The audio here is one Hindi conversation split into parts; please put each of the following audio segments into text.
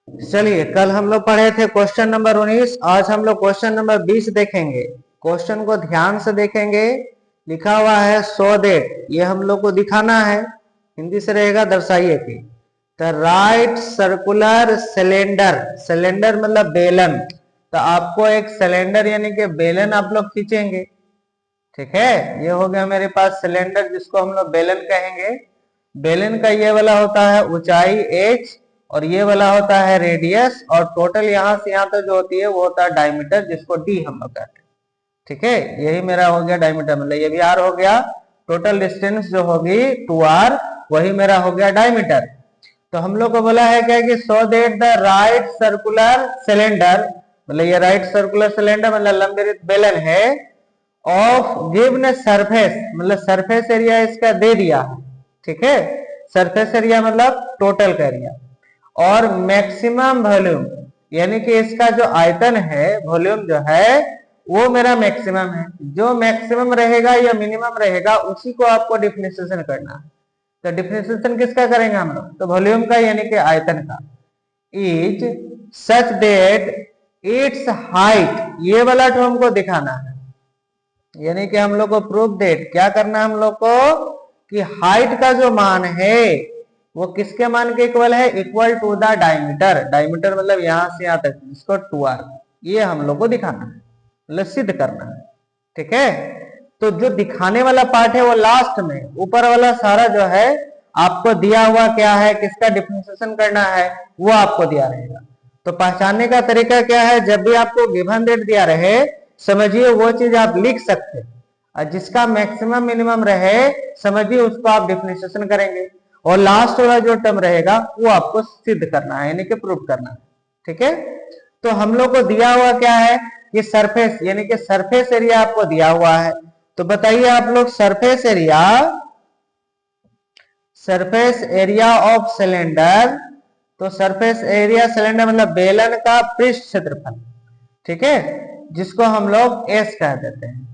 चलिए, कल हम लोग पढ़े थे क्वेश्चन नंबर 19, आज हम लोग क्वेश्चन नंबर 20 देखेंगे। क्वेश्चन को ध्यान से देखेंगे। लिखा हुआ है सो दैट, ये हम लोग को दिखाना है। हिंदी से रहेगा दर्शाइए कि the right circular cylinder, cylinder मतलब बेलन, तो आपको एक सिलेंडर यानी कि बेलन आप लोग खींचेंगे। ठीक है, ये हो गया मेरे पास सिलेंडर जिसको हम लोग बेलन कहेंगे। बेलन का ये वाला होता है ऊंचाई h और ये वाला होता है रेडियस, और टोटल यहां से यहां तक जो होती है वो होता है डायमीटर, जिसको d हम लोग कहते हैं। ठीक है, यही मेरा हो गया डायमीटर, मतलब ये भी r हो गया। टोटल डिस्टेंस जो होगी 2r, वही मेरा हो गया डायमीटर। तो हम लोग को बोला है क्या कि so that the right circular cylinder, मतलब ये राइट सर्कुलर सिलेंडर मतलब लंबवृत्त बेलन है, ऑफ गिवन सरफेस मतलब सरफेस एरिया इसका दे दिया है। ठीक है, सरफेस एरिया मतलब टोटल का एरिया, और मैक्सिमम वॉल्यूम यानी कि इसका जो आयतन है, वॉल्यूम जो है वो मेरा मैक्सिमम है। जो मैक्सिमम रहेगा या मिनिमम रहेगा उसी को आपको डिफरेंशिएशन करना है। तो डिफरेंशिएशन किसका करेंगे हम लोग, तो वॉल्यूम का यानी कि आयतन का। Is such that it's height, ये वाला तो हमको दिखाना है, यानी कि हम लोग को प्रूफ दैट क्या करना है हम लोग को, कि हाइट का जो मान है वो किसके मान के इक्वल है, equal to the diameter. Diameter मतलब यहां से यहां तक, इसको 2r, ये हम लोग को दिखाना है, मतलब सिद्ध करना है। ठीक है, तो जो दिखाने वाला पार्ट है वो लास्ट में, ऊपर वाला सारा जो है आपको दिया हुआ क्या है, किसका डिफरेंशिएशन करना है वो आपको दिया रहेगा। तो पहचानने का तरीका क्या है, जब भी आपको गिवन डेट दिया रहे समझिए वो चीज आप लिख सकते हैं, और जिसका मैक्सिमम मिनिमम रहे समझिए उसको आप डिफरेंशिएशन करेंगे, और लास्ट वाला जो टर्म रहेगा वो आपको सिद्ध करना है, यानी कि प्रूव करना है। ठीक है, तो हम लोग को दिया हुआ क्या है कि सरफेस यानी कि सरफेस एरिया आपको दिया हुआ है। तो बताइए आप लोग, surface area, surface area of cylinder, तो सरफेस एरिया सिलेंडर मतलब बेलन का पृष्ठ क्षेत्रफल। ठीक है, जिसको हम लोग एस कह देते हैं।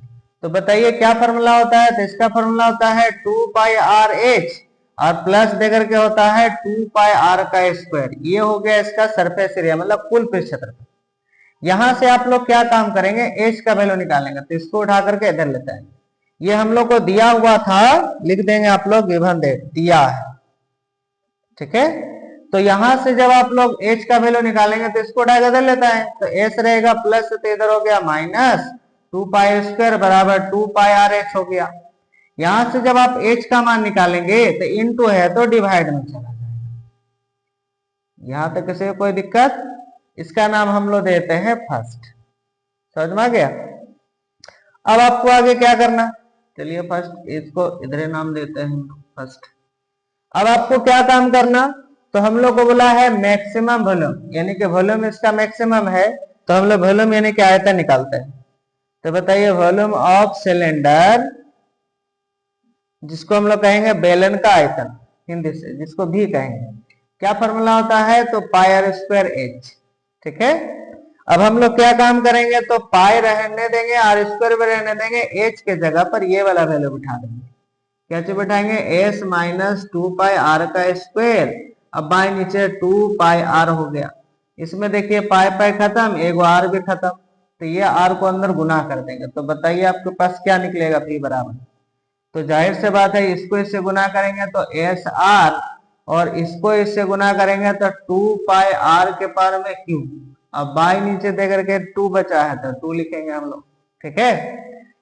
तो बताइए क्या फॉर्मूला होता है, तो इसका फॉर्मूला होता है 2πr(h) और प्लस देकर के होता है 2πr²। ये हो गया इसका सरफेस एरिया मतलब कुल पृष्ठ क्षेत्रफल। यहां से आप लोग क्या काम करेंगे, एच का वैल्यू निकालेंगे, तो इसको उठा करके इधर लेते हैं। ये हम लोग को दिया हुआ था, लिख देंगे आप लोग गिवन डेट दिया है। ठीक है, तो यहां से जब आप लोग एच का वैल्यू निकालेंगे तो इसको उठा इधर लेता है, तो एस रहेगा प्लस, तो इधर हो गया माइनस 2π² बराबर 2πr(h) हो गया। यहां से जब आप एच का मान निकालेंगे तो इनटू है तो डिवाइड में चला जाएगा। यहां तक किसी को कोई दिक्कत, इसका नाम हम लोग देते हैं फर्स्ट। समझ में आ गया। अब आपको आगे क्या करना, चलिए फर्स्ट इसको इधर नाम देते हैं फर्स्ट। अब आपको क्या काम करना, तो हम लोग को बोला है मैक्सिमम वॉल्यूम, यानी कि वॉल्यूम इसका मैक्सिमम है, तो हम लोग वॉल्यूम यानी कि आयतन निकालते हैं। तो बताइए वॉल्यूम ऑफ सिलेंडर, जिसको हम लोग कहेंगे बेलन का आयतन हिंदी से, जिसको भी कहेंगे, क्या फॉर्मूला होता है, तो πr²h। ठीक है, अब हम लोग क्या काम करेंगे, तो पाई रहने देंगे, r² भी रहने देंगे, h के जगह पर ये वाला वैल्यू बिठा देंगे। क्या चीज बिठाएंगे, s माइनस 2πr²। अब बाई नीचे 2πr हो गया, इसमें देखिए पाई पाई खत्म, एगो r भी खत्म, तो ये r को अंदर गुना कर देंगे। तो बताइए आपके पास क्या निकलेगा, p बराबर, तो जाहिर से बात है इसको इससे गुना करेंगे तो एस आर, और इसको इससे गुना करेंगे तो 2πr के पावर में q। अब बाई नीचे दे करके 2 बचा है तो 2 लिखेंगे हम लोग। ठीक है,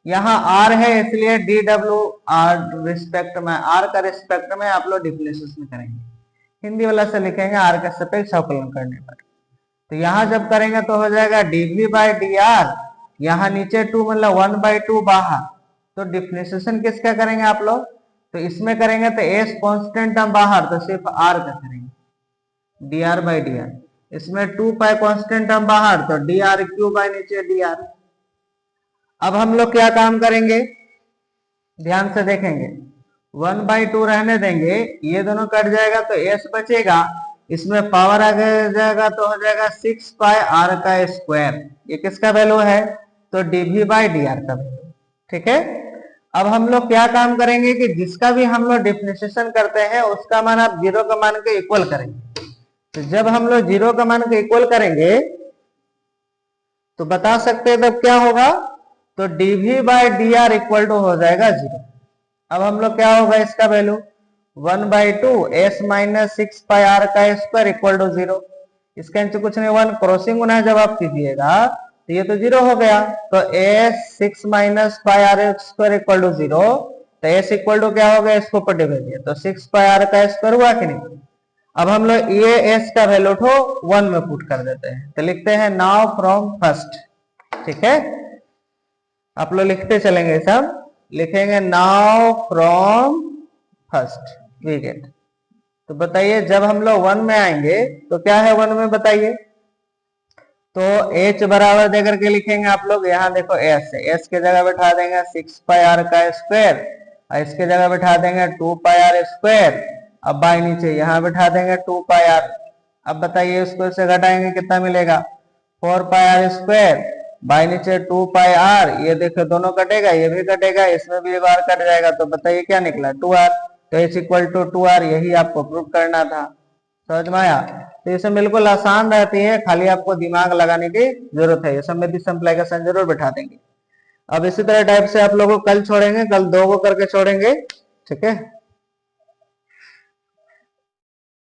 यहाँ r है इसलिए dw r रिस्पेक्ट में, r का रिस्पेक्ट में आप लोग डिफरेंशिएशन करेंगे, हिंदी वाला से लिखेंगे r का सापेक्ष अवकलन करने पर। तो यहाँ जब करेंगे तो हो जाएगा dv/dr, यहाँ नीचे 2 मतलब 1/2 बाहर, तो डिफरेंशिएशन किसका करेंगे आप लोग, तो इसमें करेंगे तो s कांस्टेंट टर्म बाहर, तो सिर्फ r का करेंगे dr/dr, इसमें 2π कांस्टेंट टर्म बाहर, तो dr³ नीचे dr। अब हम लोग क्या काम करेंगे, ध्यान से देखेंगे, 1/2 रहने देंगे, ये दोनों कट जाएगा तो s बचेगा, इसमें पावर आ जाएगा तो हो जाएगा 6πr²। ये किसका वैल्यू है, तो dv/dr का वैल्यू। ठीक है, अब हम लोग क्या काम करेंगे कि जिसका भी हम लोग डिफरेंशिएशन करते हैं उसका मान आप 0 का मान के इक्वल करेंगे। तो जब हम लोग 0 का मान को इक्वल करेंगे तो बता सकते हैं तब क्या होगा, तो dv by D R equal to हो जाएगा 0। अब हम लोग क्या होगा इसका value 1/2 s minus 6 pi R का स्क्वायर इक्वल टू 0। इसके नीचे कुछ नहीं, 1 क्रॉसिंग गुना जब आप कीजिएगा तो ये तो 0 हो गया, तो s 6 minus pi R square equal to 0, तो s इक्वल टू क्या हो गया, इसको ऊपर डिवाइड दिया तो 6 पाई आर का स्क्वायर हुआ कि नहीं। अब हम लोग ये s का वैल्यू उठो 1 में पुट कर देते हैं, तो लिखते हैं नाउ फ्रॉम फर्स्ट। ठीक है, आप लोग लिखते चलेंगे, सब लिखेंगे now from first we get. तो बताइए जब हम लोग 1 में आएंगे तो क्या है 1 में, बताइए। तो h बराबर देकर के लिखेंगे आप लोग, यहाँ देखो s है, s के जगह बैठा देंगे 6 पाई आर का स्क्वायर और इसके जगह बैठा देंगे 2 पाई आर स्क्वायर। अब बाई नीचे यहाँ बैठा देंगे 2 पाई आर। अब बताइए इसको से घटाएंगे कितना मिलेगा, 4 पाई आर स्क्वायर बाई नीचे 2 पाई आर। ये देखो दोनों कटेगा, ये भी कटेगा, इसमें भी एक बार कट जाएगा, तो बताइए क्या निकला 2r। तो h इक्वल टू 2r, यही आपको प्रूव करना था। समझ में आया। तो ये सब बिल्कुल आसान रहती है, खाली आपको दिमाग लगाने की जरूरत है। ये सब में सिंप्लीफिकेशन जरूर बैठा देंगे। अब इसी तरह टाइप से आप लोगों को कल छोड़ेंगे, कल 2 को करके छोड़ेंगे। ठीक है।